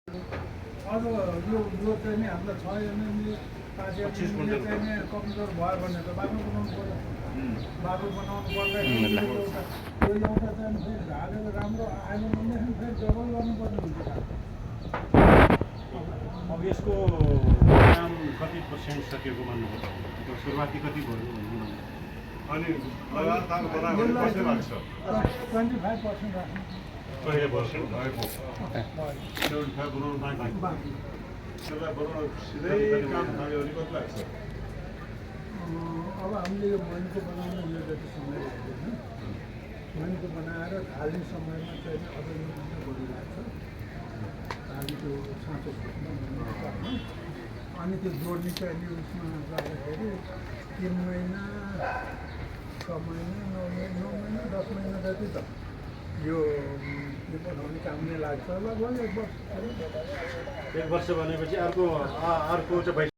अझ यो चाहिँ नि हामीलाई 6 एमएमले 5 एमएमले चाहिँ नि कमजोर भयो भने त बाटो बनाउनु पर्छ। बाटो बनाउनु पर्दाखेरि यो एउटा चाहिँ फेरि ढालेको राम्रो आएन भनेदेखि फेरि डबल गर्नुपर्ने हुन्छ। अब यसको काम कति पर्सेन्ट सकेको मान्नुपर्छ? सुरुवाती कति भयो अनि लगातार बनायो भने कसरी लाग्छ? 25% राख्नु। कहिले पर्सेन्ट भएको 75 बनाउनु बाँकी। त्यसलाई बनाउन सिधै काम थाल्यो भने कति लाग्छ? अब हामीले यो मैनको बनाउनु यो जति समय लाग्दैन, मैनको बनाएर खाली समयमा चाहिँ अझै महीना बढी लाग्छ। खाली त्यो साँचो फुट्न अनि त्यो जोड्ने चाहिँ नि उसमा जाँदाखेरि 3 महिना 6 महिना 9 महिना 10 महिना जति त यो बनाउने कामले लाग्छ। लगभग 1 वर्ष। 1 वर्ष भनेपछि अर्को चाहिँ